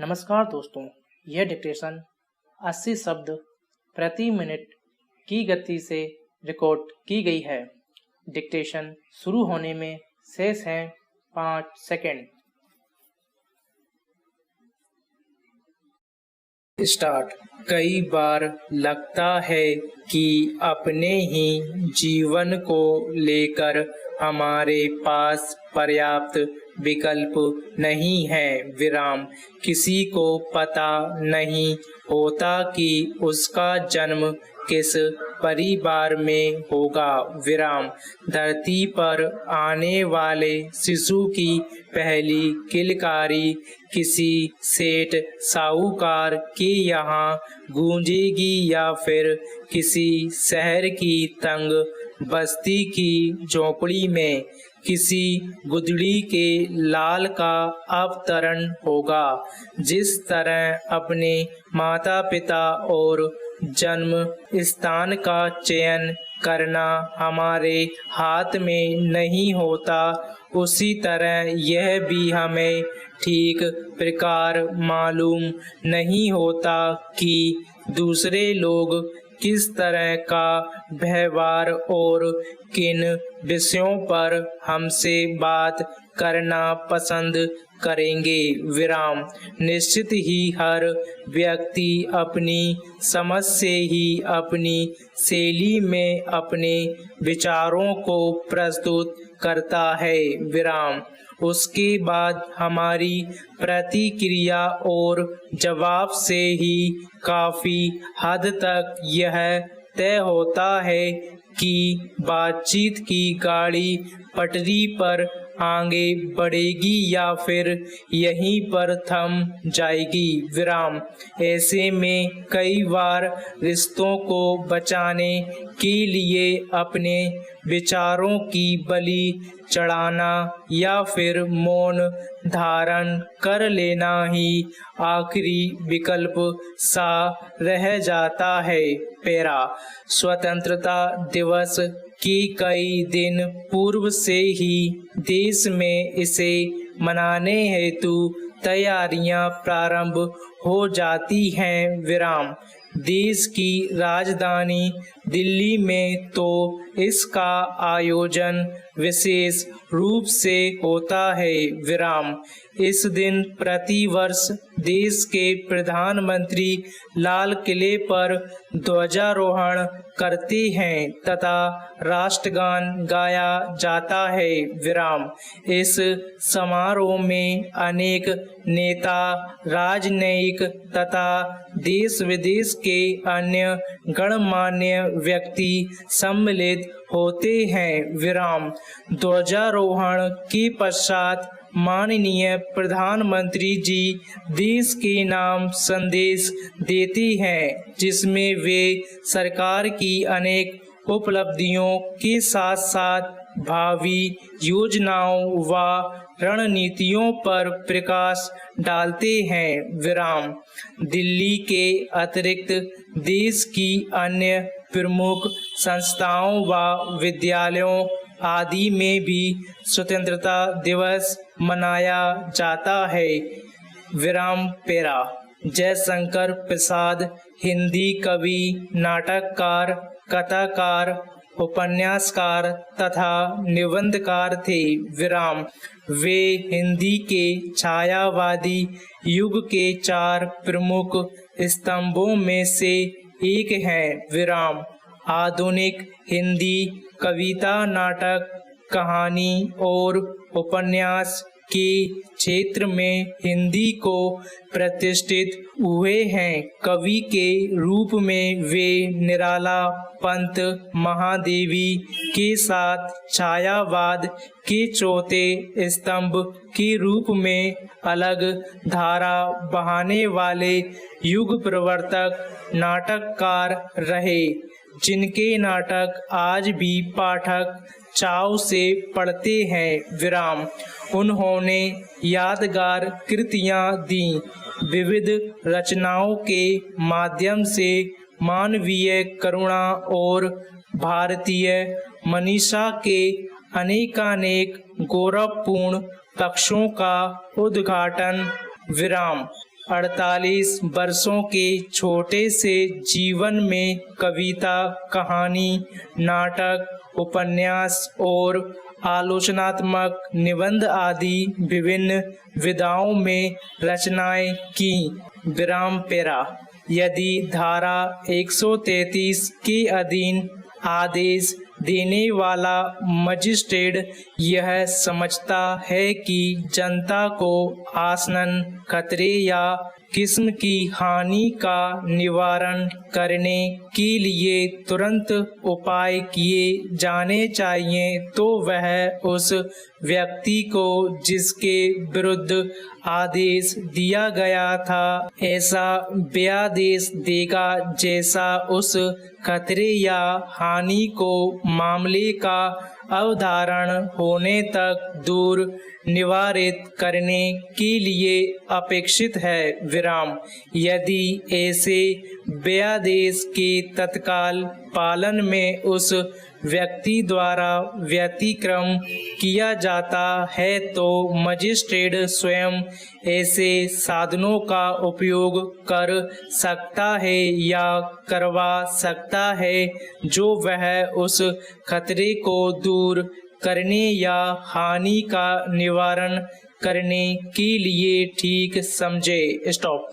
नमस्कार दोस्तों, यह डिक्टेशन 80 शब्द प्रति मिनट की गति से रिकॉर्ड की गई है। डिक्टेशन शुरू होने में शेष हैं 5 सेकंड। स्टार्ट। कई बार लगता है कि अपने ही जीवन को लेकर हमारे पास पर्याप्त विकल्प नहीं है। विराम। किसी को पता नहीं होता कि उसका जन्म किस परिवार में होगा। विराम। धरती पर आने वाले शिशु की पहली किलकारी किसी सेठ साहूकार के यहाँ गूंजेगी या फिर किसी शहर की तंग बस्ती की झोपड़ी में किसी गुदड़ी के लाल का अवतरण होगा। जिस तरह अपने माता पिता और जन्म स्थान का चयन करना हमारे हाथ में नहीं होता, उसी तरह यह भी हमें ठीक प्रकार मालूम नहीं होता कि दूसरे लोग किस तरह का व्यवहार और किन विषयों पर हमसे बात करना पसंद करेंगे। विराम। निश्चित ही हर व्यक्ति अपनी समझ से ही अपनी शैली में अपने विचारों को प्रस्तुत करता है। विराम। उसके बाद हमारी प्रतिक्रिया और जवाब से ही काफी हद तक यह तय होता है कि बातचीत की गाड़ी पटरी पर आगे बढ़ेगी या फिर यहीं पर थम जाएगी। विराम। ऐसे में कई बार रिश्तों को बचाने के लिए अपने विचारों की बलि चढ़ाना या फिर मौन धारण कर लेना ही आखिरी विकल्प सा रह जाता है। पैरा। स्वतंत्रता दिवस के कई दिन पूर्व से ही देश में इसे मनाने हेतु तैयारियां प्रारंभ हो जाती हैं। विराम। देश की राजधानी दिल्ली में तो इसका आयोजन विशेष रूप से होता है। विराम। इस दिन प्रतिवर्ष देश के प्रधानमंत्री लाल किले पर ध्वजारोहण करते हैं तथा राष्ट्रगान गाया जाता है। विराम। इस समारोह में अनेक नेता, राजनयिक तथा देश विदेश के अन्य गणमान्य व्यक्ति सम्मिलित होते हैं। विराम। ध्वजारोहण के पश्चात माननीय प्रधानमंत्री जी देश के नाम संदेश देते हैं, जिसमें वे सरकार की अनेक उपलब्धियों के साथ साथ भावी योजनाओं व रणनीतियों पर प्रकाश डालते हैं। विराम। दिल्ली के अतिरिक्त देश की अन्य प्रमुख संस्थाओं व विद्यालयों आदि में भी स्वतंत्रता दिवस मनाया जाता है। विराम। पैरा। जयशंकर प्रसाद हिंदी कवि, नाटककार, कथाकार, उपन्यासकार तथा निबंधकार थे। विराम। वे हिंदी के छायावादी युग के 4 प्रमुख स्तंभों में से एक हैं। विराम। आधुनिक हिंदी कविता, नाटक, कहानी और उपन्यास के क्षेत्र में हिंदी को प्रतिष्ठित हुए हैं। कवि के रूप में वे निराला, पंत, महादेवी के साथ छायावाद के चौथे स्तंभ के रूप में अलग धारा बहाने वाले युग प्रवर्तक नाटककार रहे, जिनके नाटक आज भी पाठक चाव से पढ़ते हैं। विराम। उन्होंने यादगार कृतियां दी। विविध रचनाओं के माध्यम से मानवीय करुणा और भारतीय मनीषा के अनेकानेक गौरवपूर्ण पक्षों का उद्घाटन। विराम। 48 वर्षों के छोटे से जीवन में कविता, कहानी, नाटक, उपन्यास और आलोचनात्मक निबंध आदि विभिन्न विधाओं में रचनाएं की। विराम पेरा। यदि धारा 133 के अधीन आदेश देने वाला मजिस्ट्रेट यह समझता है कि जनता को आसन्न खतरे या किस्म की हानि का निवारण करने के लिए तुरंत उपाय किए जाने चाहिए, तो वह उस व्यक्ति को जिसके विरुद्ध आदेश दिया गया था ऐसा व्यादेश देगा जैसा उस खतरे या हानि को मामले का अवधारण होने तक दूर निवारित करने के लिए अपेक्षित है। विराम। यदि ऐसे व्यादेश के तत्काल पालन में उस व्यक्ति द्वारा व्यतिक्रम किया जाता है तो मजिस्ट्रेट स्वयं ऐसे साधनों का उपयोग कर सकता है या करवा सकता है जो वह उस खतरे को दूर करने या हानि का निवारण करने के लिए ठीक समझे। स्टॉप।